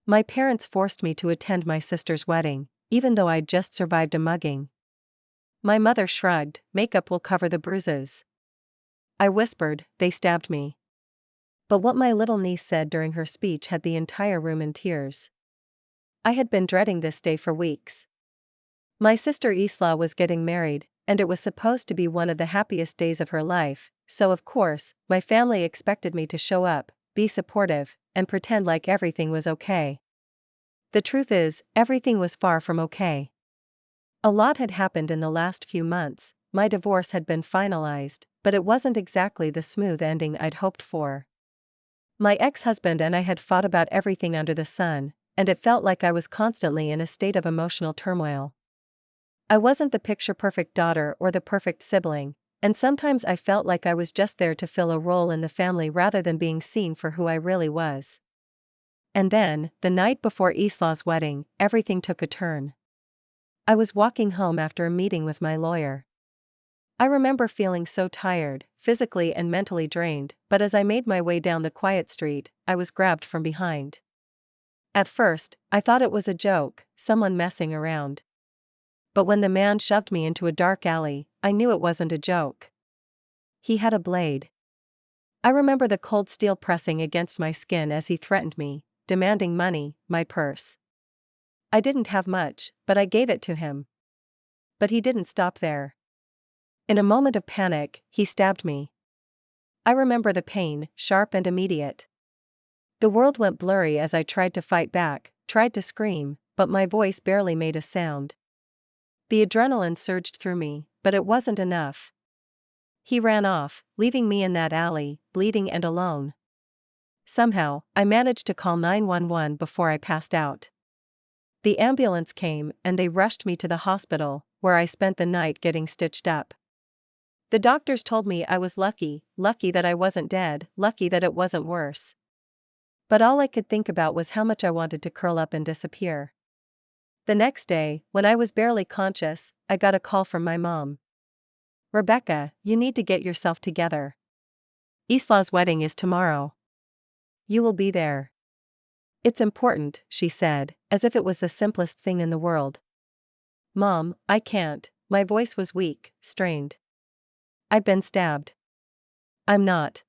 My parents forced me to attend my sister's wedding, even though I'd just survived a mugging. My mother shrugged, "Makeup will cover the bruises." I whispered, "They stabbed me." But what my little niece said during her speech had the entire room in tears. I had been dreading this day for weeks. My sister Isla was getting married, and it was supposed to be one of the happiest days of her life, so of course, my family expected me to show up, be supportive, and pretend like everything was okay. The truth is, everything was far from okay. A lot had happened in the last few months. My divorce had been finalized, but it wasn't exactly the smooth ending I'd hoped for. My ex-husband and I had fought about everything under the sun, and it felt like I was constantly in a state of emotional turmoil. I wasn't the picture-perfect daughter or the perfect sibling, and sometimes I felt like I was just there to fill a role in the family rather than being seen for who I really was. And then, the night before Isla's wedding, everything took a turn. I was walking home after a meeting with my lawyer. I remember feeling so tired, physically and mentally drained, but as I made my way down the quiet street, I was grabbed from behind. At first, I thought it was a joke, someone messing around. But when the man shoved me into a dark alley, I knew it wasn't a joke. He had a blade. I remember the cold steel pressing against my skin as he threatened me, demanding money, my purse. I didn't have much, but I gave it to him. But he didn't stop there. In a moment of panic, he stabbed me. I remember the pain, sharp and immediate. The world went blurry as I tried to fight back, tried to scream, but my voice barely made a sound. The adrenaline surged through me, but it wasn't enough. He ran off, leaving me in that alley, bleeding and alone. Somehow, I managed to call 911 before I passed out. The ambulance came and they rushed me to the hospital, where I spent the night getting stitched up. The doctors told me I was lucky that I wasn't dead, lucky that it wasn't worse. But all I could think about was how much I wanted to curl up and disappear. The next day, when I was barely conscious, I got a call from my mom. "Rebecca, you need to get yourself together. Isla's wedding is tomorrow. You will be there." "It's important," she said, as if it was the simplest thing in the world. "Mom, I can't." My voice was weak, strained. "I've been stabbed. I'm not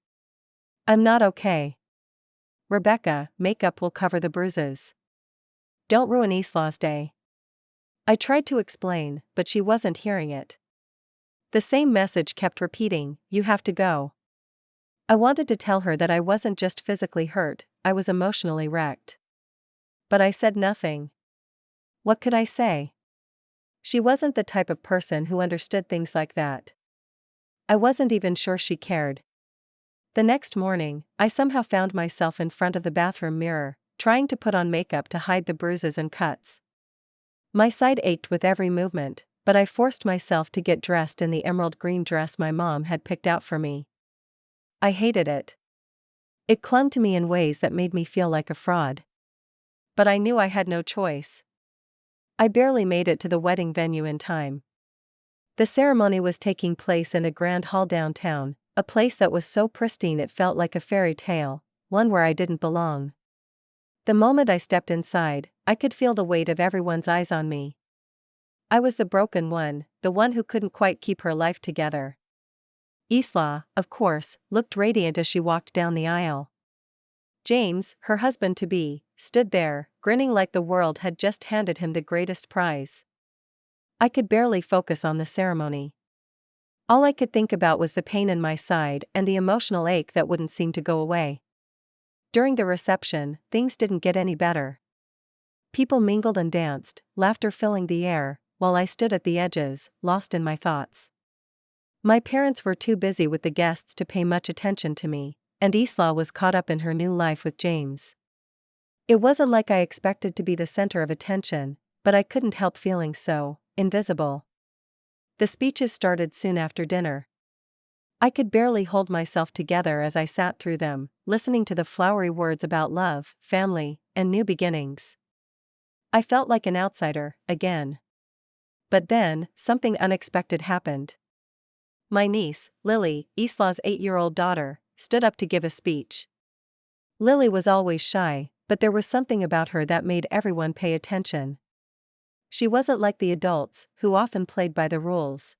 okay. Rebecca, makeup will cover the bruises. Don't ruin Isla's day." I tried to explain, but she wasn't hearing it. The same message kept repeating, "You have to go." I wanted to tell her that I wasn't just physically hurt, I was emotionally wrecked. But I said nothing. What could I say? She wasn't the type of person who understood things like that. I wasn't even sure she cared. The next morning, I somehow found myself in front of the bathroom mirror, trying to put on makeup to hide the bruises and cuts. My side ached with every movement, but I forced myself to get dressed in the emerald green dress my mom had picked out for me. I hated it. It clung to me in ways that made me feel like a fraud. But I knew I had no choice. I barely made it to the wedding venue in time. The ceremony was taking place in a grand hall downtown, a place that was so pristine it felt like a fairy tale, one where I didn't belong. The moment I stepped inside, I could feel the weight of everyone's eyes on me. I was the broken one, the one who couldn't quite keep her life together. Isla, of course, looked radiant as she walked down the aisle. James, her husband-to-be, stood there, grinning like the world had just handed him the greatest prize. I could barely focus on the ceremony. All I could think about was the pain in my side and the emotional ache that wouldn't seem to go away. During the reception, things didn't get any better. People mingled and danced, laughter filling the air, while I stood at the edges, lost in my thoughts. My parents were too busy with the guests to pay much attention to me, and Isla was caught up in her new life with James. It wasn't like I expected to be the center of attention, but I couldn't help feeling so invisible. The speeches started soon after dinner. I could barely hold myself together as I sat through them, listening to the flowery words about love, family, and new beginnings. I felt like an outsider, again. But then, something unexpected happened. My niece, Lily, Isla's 8-year-old daughter, stood up to give a speech. Lily was always shy, but there was something about her that made everyone pay attention. She wasn't like the adults, who often played by the rules.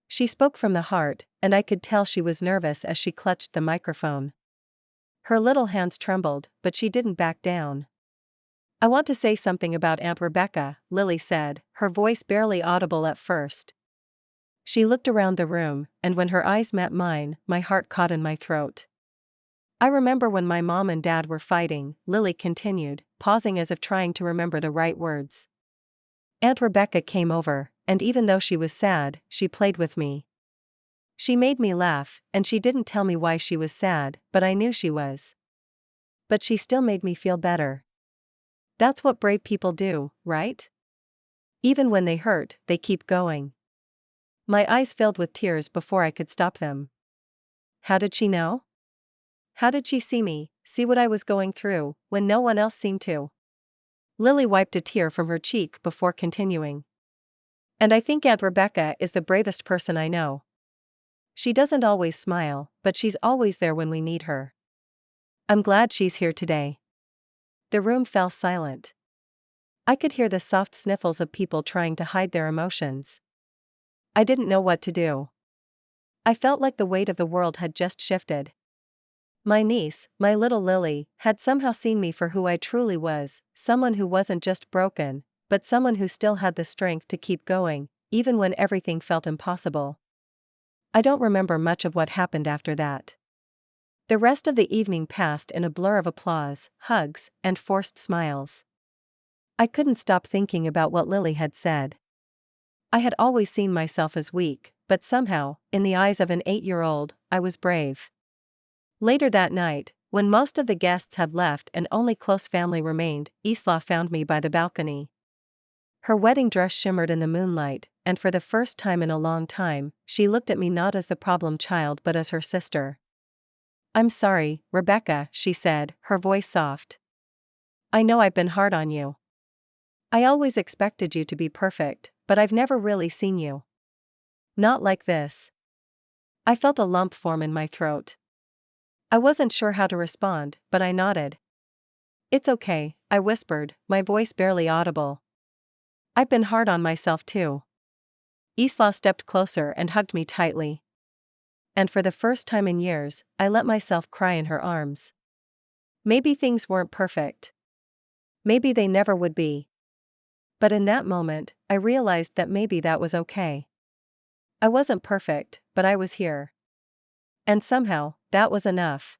She spoke from the heart, and I could tell she was nervous as she clutched the microphone. Her little hands trembled, but she didn't back down. "I want to say something about Aunt Rebecca," Lily said, her voice barely audible at first. She looked around the room, and when her eyes met mine, my heart caught in my throat. "I remember when my mom and dad were fighting," Lily continued, pausing as if trying to remember the right words. "Aunt Rebecca came over, and even though she was sad, she played with me. She made me laugh, and she didn't tell me why she was sad, but I knew she was. But she still made me feel better. That's what brave people do, right? Even when they hurt, they keep going." My eyes filled with tears before I could stop them. How did she know? How did she see me, see what I was going through, when no one else seemed to? Lily wiped a tear from her cheek before continuing. "And I think Aunt Rebecca is the bravest person I know. She doesn't always smile, but she's always there when we need her. I'm glad she's here today." The room fell silent. I could hear the soft sniffles of people trying to hide their emotions. I didn't know what to do. I felt like the weight of the world had just shifted. My niece, my little Lily, had somehow seen me for who I truly was, someone who wasn't just broken, but someone who still had the strength to keep going, even when everything felt impossible. I don't remember much of what happened after that. The rest of the evening passed in a blur of applause, hugs, and forced smiles. I couldn't stop thinking about what Lily had said. I had always seen myself as weak, but somehow, in the eyes of an 8-year-old, I was brave. Later that night, when most of the guests had left and only close family remained, Isla found me by the balcony. Her wedding dress shimmered in the moonlight, and for the first time in a long time, she looked at me not as the problem child but as her sister. "I'm sorry, Rebecca," she said, her voice soft. "I know I've been hard on you. I always expected you to be perfect, but I've never really seen you. Not like this." I felt a lump form in my throat. I wasn't sure how to respond, but I nodded. "It's okay," I whispered, my voice barely audible. "I've been hard on myself too." Isla stepped closer and hugged me tightly. And for the first time in years, I let myself cry in her arms. Maybe things weren't perfect. Maybe they never would be. But in that moment, I realized that maybe that was okay. I wasn't perfect, but I was here. And somehow, that was enough.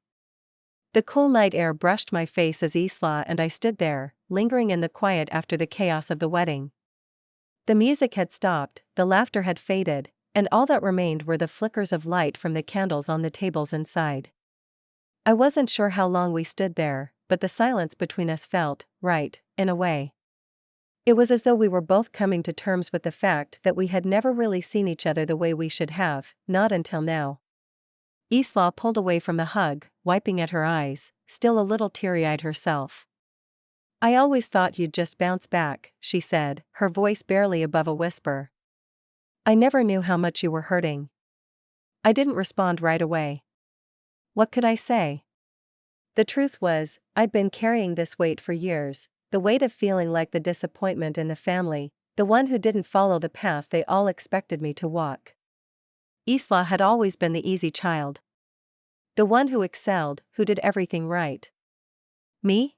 The cool night air brushed my face as Isla and I stood there, lingering in the quiet after the chaos of the wedding. The music had stopped, the laughter had faded, and all that remained were the flickers of light from the candles on the tables inside. I wasn't sure how long we stood there, but the silence between us felt right, in a way. It was as though we were both coming to terms with the fact that we had never really seen each other the way we should have, not until now. Isla pulled away from the hug, wiping at her eyes, still a little teary-eyed herself. "I always thought you'd just bounce back," she said, her voice barely above a whisper. "I never knew how much you were hurting." I didn't respond right away. What could I say? The truth was, I'd been carrying this weight for years, the weight of feeling like the disappointment in the family, the one who didn't follow the path they all expected me to walk. Isla had always been the easy child. The one who excelled, who did everything right. Me?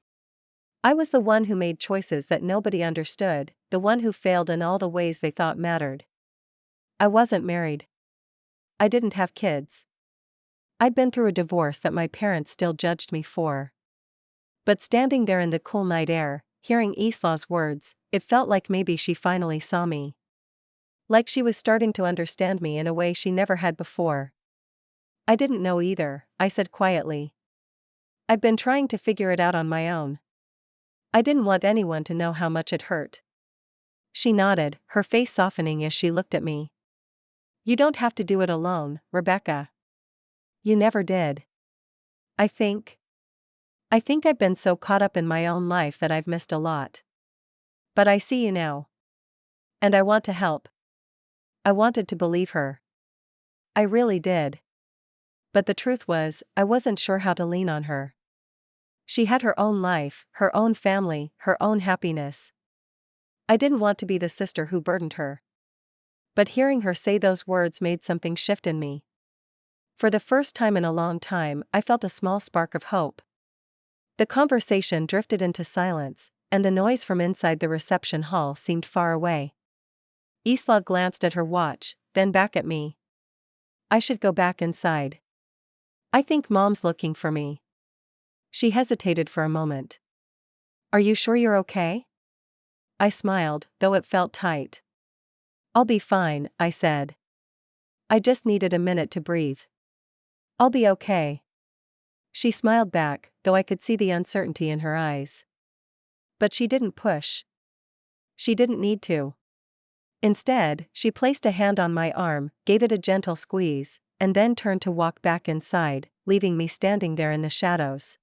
I was the one who made choices that nobody understood, the one who failed in all the ways they thought mattered. I wasn't married. I didn't have kids. I'd been through a divorce that my parents still judged me for. But standing there in the cool night air, hearing Isla's words, it felt like maybe she finally saw me. Like she was starting to understand me in a way she never had before. "I didn't know either," I said quietly. "I've been trying to figure it out on my own. I didn't want anyone to know how much it hurt." She nodded, her face softening as she looked at me. "You don't have to do it alone, Rebecca. You never did. I think I've been so caught up in my own life that I've missed a lot. But I see you now. And I want to help." I wanted to believe her. I really did. But the truth was, I wasn't sure how to lean on her. She had her own life, her own family, her own happiness. I didn't want to be the sister who burdened her. But hearing her say those words made something shift in me. For the first time in a long time, I felt a small spark of hope. The conversation drifted into silence, and the noise from inside the reception hall seemed far away. Isla glanced at her watch, then back at me. I should go back inside. I think Mom's looking for me. She hesitated for a moment. Are you sure you're okay? I smiled, though it felt tight. I'll be fine, I said. I just needed a minute to breathe. I'll be okay. She smiled back, though I could see the uncertainty in her eyes. But she didn't push. She didn't need to. Instead, she placed a hand on my arm, gave it a gentle squeeze, and then turned to walk back inside, leaving me standing there in the shadows.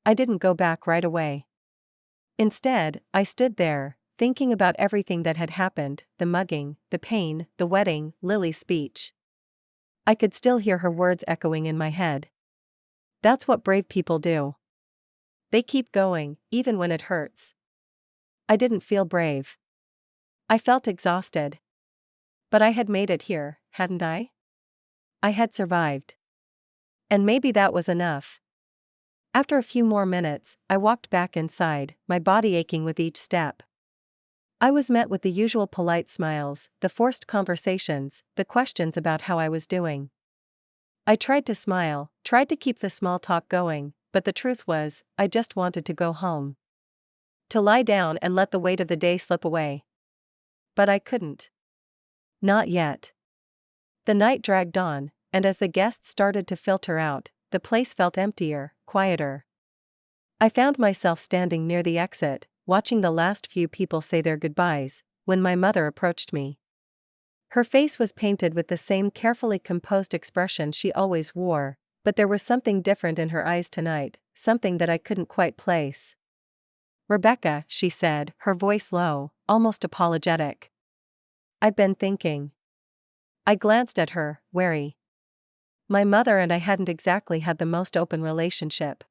I didn't go back right away. Instead, I stood there, thinking about everything that had happened, the mugging, the pain, the wedding, Lily's speech. I could still hear her words echoing in my head. That's what brave people do. They keep going, even when it hurts. I didn't feel brave. I felt exhausted. But I had made it here, hadn't I? I had survived. And maybe that was enough. After a few more minutes, I walked back inside, my body aching with each step. I was met with the usual polite smiles, the forced conversations, the questions about how I was doing. I tried to smile, tried to keep the small talk going, but the truth was, I just wanted to go home. To lie down and let the weight of the day slip away. But I couldn't. Not yet. The night dragged on, and as the guests started to filter out, the place felt emptier, quieter. I found myself standing near the exit, watching the last few people say their goodbyes, when my mother approached me. Her face was painted with the same carefully composed expression she always wore, but there was something different in her eyes tonight, something that I couldn't quite place. Rebecca, she said, her voice low, almost apologetic. I've been thinking. I glanced at her, wary. My mother and I hadn't exactly had the most open relationship.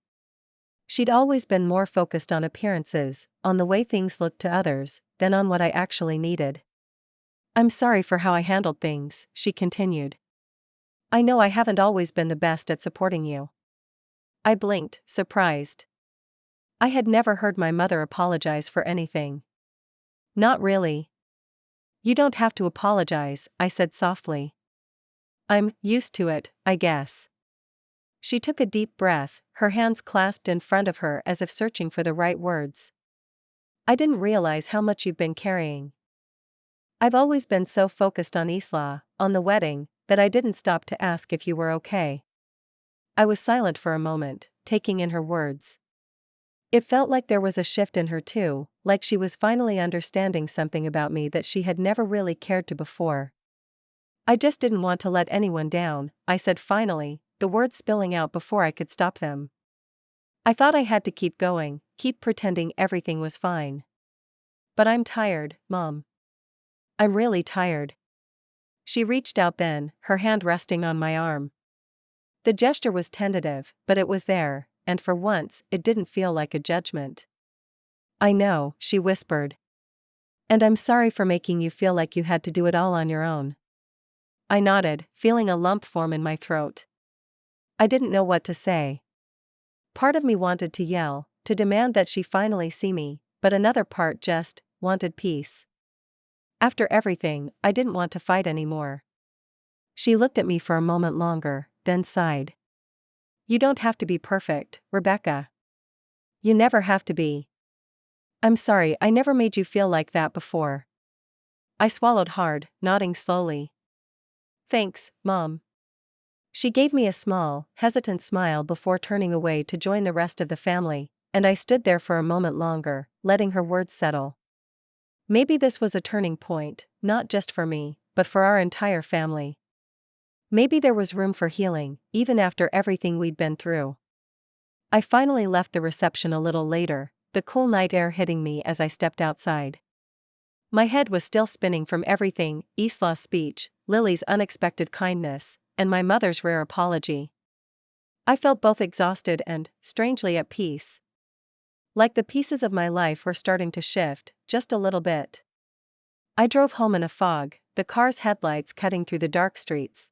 She'd always been more focused on appearances, on the way things looked to others, than on what I actually needed. I'm sorry for how I handled things, she continued. I know I haven't always been the best at supporting you. I blinked, surprised. I had never heard my mother apologize for anything. Not really. You don't have to apologize, I said softly. I'm used to it, I guess. She took a deep breath, her hands clasped in front of her as if searching for the right words. I didn't realize how much you've been carrying. I've always been so focused on Isla, on the wedding, that I didn't stop to ask if you were okay. I was silent for a moment, taking in her words. It felt like there was a shift in her too, like she was finally understanding something about me that she had never really cared to before. I just didn't want to let anyone down, I said finally, the words spilling out before I could stop them. I thought I had to keep going, keep pretending everything was fine. But I'm tired, Mom. I'm really tired. She reached out then, her hand resting on my arm. The gesture was tentative, but it was there, and for once, it didn't feel like a judgment. I know, she whispered. And I'm sorry for making you feel like you had to do it all on your own. I nodded, feeling a lump form in my throat. I didn't know what to say. Part of me wanted to yell, to demand that she finally see me, but another part just wanted peace. After everything, I didn't want to fight anymore. She looked at me for a moment longer, then sighed. You don't have to be perfect, Rebecca. You never have to be. I'm sorry I never made you feel like that before. I swallowed hard, nodding slowly. Thanks, Mom. She gave me a small, hesitant smile before turning away to join the rest of the family, and I stood there for a moment longer, letting her words settle. Maybe this was a turning point, not just for me, but for our entire family. Maybe there was room for healing, even after everything we'd been through. I finally left the reception a little later, the cool night air hitting me as I stepped outside. My head was still spinning from everything, Isla's speech, Lily's unexpected kindness, and my mother's rare apology. I felt both exhausted and, strangely, at peace. Like the pieces of my life were starting to shift, just a little bit. I drove home in a fog, the car's headlights cutting through the dark streets.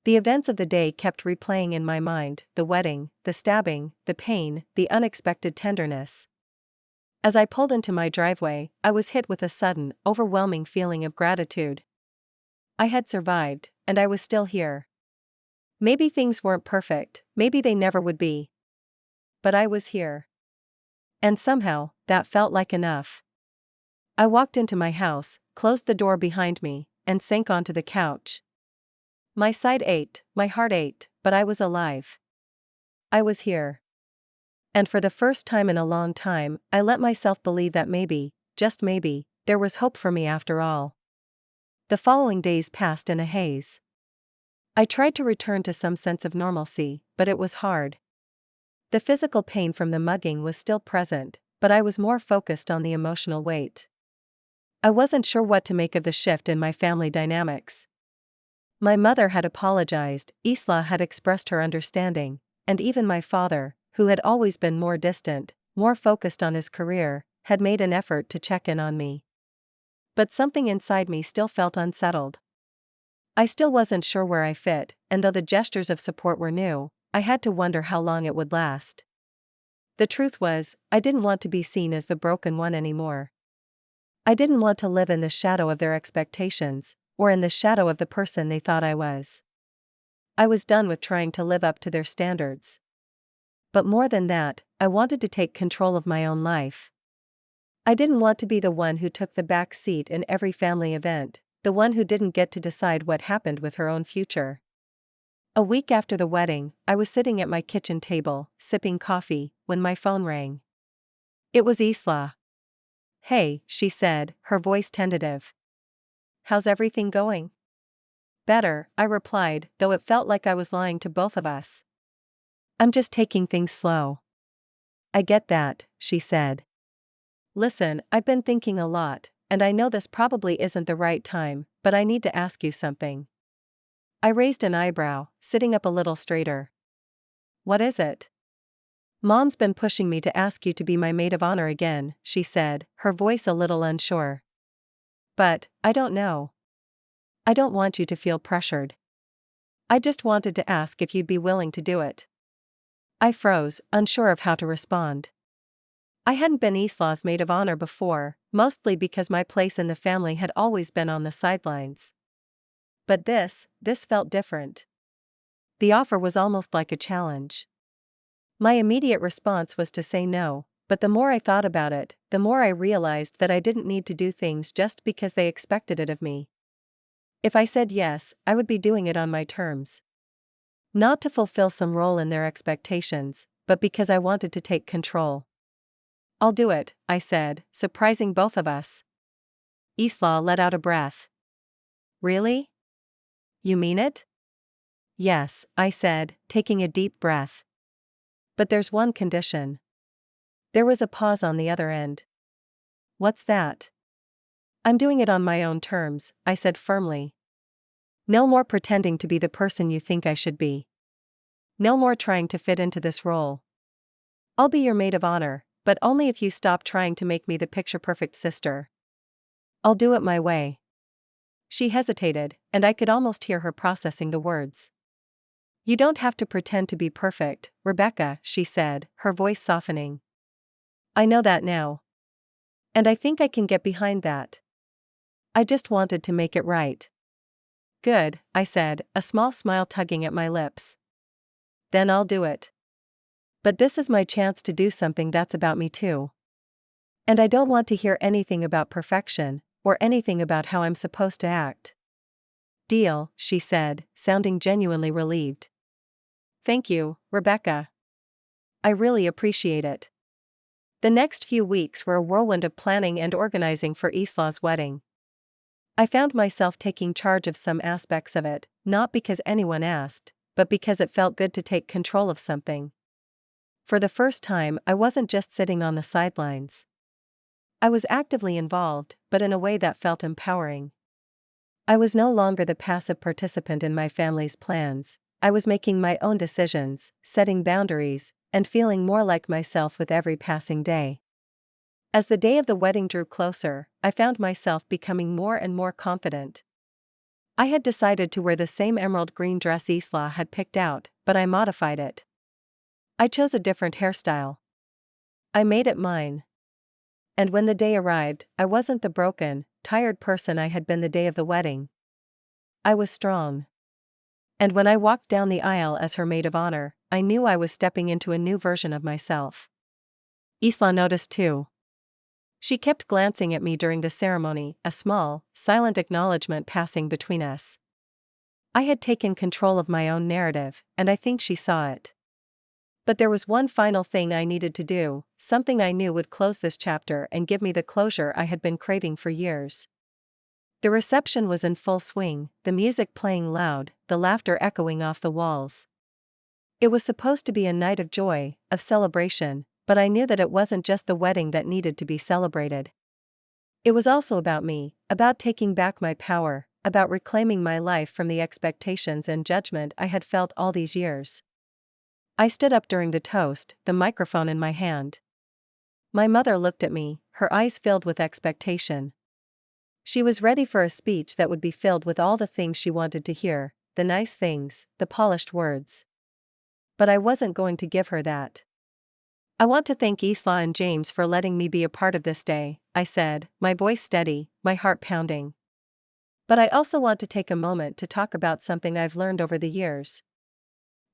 The events of the day kept replaying in my mind: the wedding, the stabbing, the pain, the unexpected tenderness. As I pulled into my driveway, I was hit with a sudden, overwhelming feeling of gratitude. I had survived, and I was still here. Maybe things weren't perfect, maybe they never would be. But I was here. And somehow, that felt like enough. I walked into my house, closed the door behind me, and sank onto the couch. My side ached, my heart ached, but I was alive. I was here. And for the first time in a long time, I let myself believe that maybe, just maybe, there was hope for me after all. The following days passed in a haze. I tried to return to some sense of normalcy, but it was hard. The physical pain from the mugging was still present, but I was more focused on the emotional weight. I wasn't sure what to make of the shift in my family dynamics. My mother had apologized, Isla had expressed her understanding, and even my father, who had always been more distant, more focused on his career, had made an effort to check in on me. But something inside me still felt unsettled. I still wasn't sure where I fit, and though the gestures of support were new, I had to wonder how long it would last. The truth was, I didn't want to be seen as the broken one anymore. I didn't want to live in the shadow of their expectations, or in the shadow of the person they thought I was. I was done with trying to live up to their standards. But more than that, I wanted to take control of my own life. I didn't want to be the one who took the back seat in every family event, the one who didn't get to decide what happened with her own future. A week after the wedding, I was sitting at my kitchen table, sipping coffee, when my phone rang. It was Isla. "Hey," she said, her voice tentative. "How's everything going?" "Better," I replied, though it felt like I was lying to both of us. "I'm just taking things slow." "I get that," she said. "Listen, I've been thinking a lot, and I know this probably isn't the right time, but I need to ask you something." I raised an eyebrow, sitting up a little straighter. "What is it?" "Mom's been pushing me to ask you to be my maid of honor again," she said, her voice a little unsure. "But, I don't know. I don't want you to feel pressured. I just wanted to ask if you'd be willing to do it." I froze, unsure of how to respond. I hadn't been Isla's maid of honor before, mostly because my place in the family had always been on the sidelines. But this felt different. The offer was almost like a challenge. My immediate response was to say no, but the more I thought about it, the more I realized that I didn't need to do things just because they expected it of me. If I said yes, I would be doing it on my terms. Not to fulfill some role in their expectations, but because I wanted to take control. "I'll do it," I said, surprising both of us. Isla let out a breath. "Really? You mean it?" "Yes," I said, taking a deep breath. "But there's one condition." There was a pause on the other end. "What's that?" "I'm doing it on my own terms," I said firmly. "No more pretending to be the person you think I should be. No more trying to fit into this role. I'll be your maid of honor, but only if you stop trying to make me the picture-perfect sister. I'll do it my way." She hesitated, and I could almost hear her processing the words. "You don't have to pretend to be perfect, Rebecca," she said, her voice softening. "I know that now. And I think I can get behind that. I just wanted to make it right." "Good," I said, a small smile tugging at my lips. "Then I'll do it. But this is my chance to do something that's about me too. And I don't want to hear anything about perfection, or anything about how I'm supposed to act." "Deal," she said, sounding genuinely relieved. "Thank you, Rebecca. I really appreciate it." The next few weeks were a whirlwind of planning and organizing for Isla's wedding. I found myself taking charge of some aspects of it, not because anyone asked, but because it felt good to take control of something. For the first time, I wasn't just sitting on the sidelines. I was actively involved, but in a way that felt empowering. I was no longer the passive participant in my family's plans, I was making my own decisions, setting boundaries, and feeling more like myself with every passing day. As the day of the wedding drew closer, I found myself becoming more and more confident. I had decided to wear the same emerald green dress Isla had picked out, but I modified it. I chose a different hairstyle. I made it mine. And when the day arrived, I wasn't the broken, tired person I had been the day of the wedding. I was strong. And when I walked down the aisle as her maid of honor, I knew I was stepping into a new version of myself. Isla noticed too. She kept glancing at me during the ceremony, a small, silent acknowledgement passing between us. I had taken control of my own narrative, and I think she saw it. But there was one final thing I needed to do, something I knew would close this chapter and give me the closure I had been craving for years. The reception was in full swing, the music playing loud, the laughter echoing off the walls. It was supposed to be a night of joy, of celebration, but I knew that it wasn't just the wedding that needed to be celebrated. It was also about me, about taking back my power, about reclaiming my life from the expectations and judgment I had felt all these years. I stood up during the toast, the microphone in my hand. My mother looked at me, her eyes filled with expectation. She was ready for a speech that would be filled with all the things she wanted to hear, the nice things, the polished words. But I wasn't going to give her that. I want to thank Isla and James for letting me be a part of this day, I said, my voice steady, my heart pounding. But I also want to take a moment to talk about something I've learned over the years.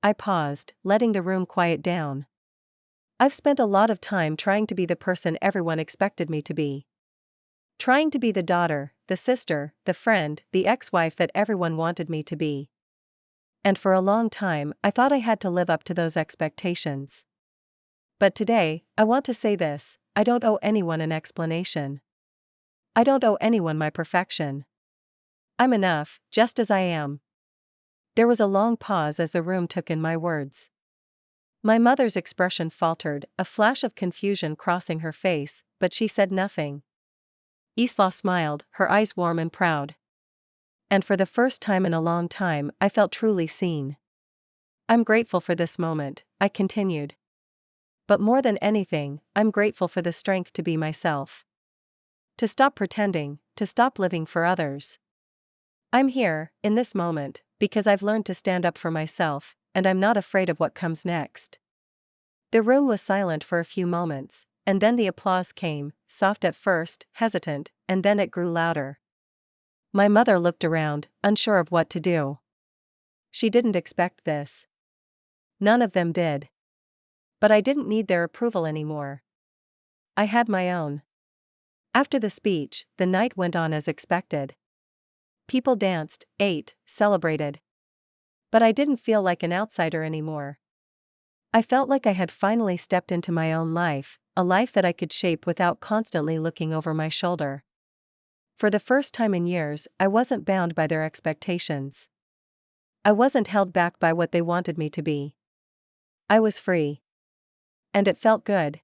I paused, letting the room quiet down. I've spent a lot of time trying to be the person everyone expected me to be. Trying to be the daughter, the sister, the friend, the ex-wife that everyone wanted me to be. And for a long time, I thought I had to live up to those expectations. But today, I want to say this: I don't owe anyone an explanation. I don't owe anyone my perfection. I'm enough, just as I am. There was a long pause as the room took in my words. My mother's expression faltered, a flash of confusion crossing her face, but she said nothing. Isla smiled, her eyes warm and proud. And for the first time in a long time, I felt truly seen. I'm grateful for this moment, I continued. But more than anything, I'm grateful for the strength to be myself. To stop pretending, to stop living for others. I'm here, in this moment, because I've learned to stand up for myself, and I'm not afraid of what comes next. The room was silent for a few moments, and then the applause came, soft at first, hesitant, and then it grew louder. My mother looked around, unsure of what to do. She didn't expect this. None of them did. But I didn't need their approval anymore. I had my own. After the speech, the night went on as expected. People danced, ate, celebrated. But I didn't feel like an outsider anymore. I felt like I had finally stepped into my own life, a life that I could shape without constantly looking over my shoulder. For the first time in years, I wasn't bound by their expectations. I wasn't held back by what they wanted me to be. I was free. And it felt good.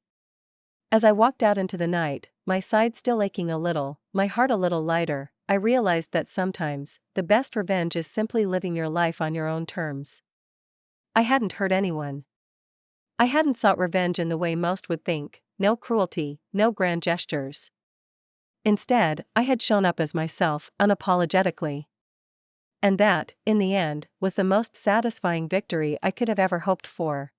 As I walked out into the night, my side still aching a little, my heart a little lighter, I realized that sometimes, the best revenge is simply living your life on your own terms. I hadn't hurt anyone. I hadn't sought revenge in the way most would think, no cruelty, no grand gestures. Instead, I had shown up as myself, unapologetically. And that, in the end, was the most satisfying victory I could have ever hoped for.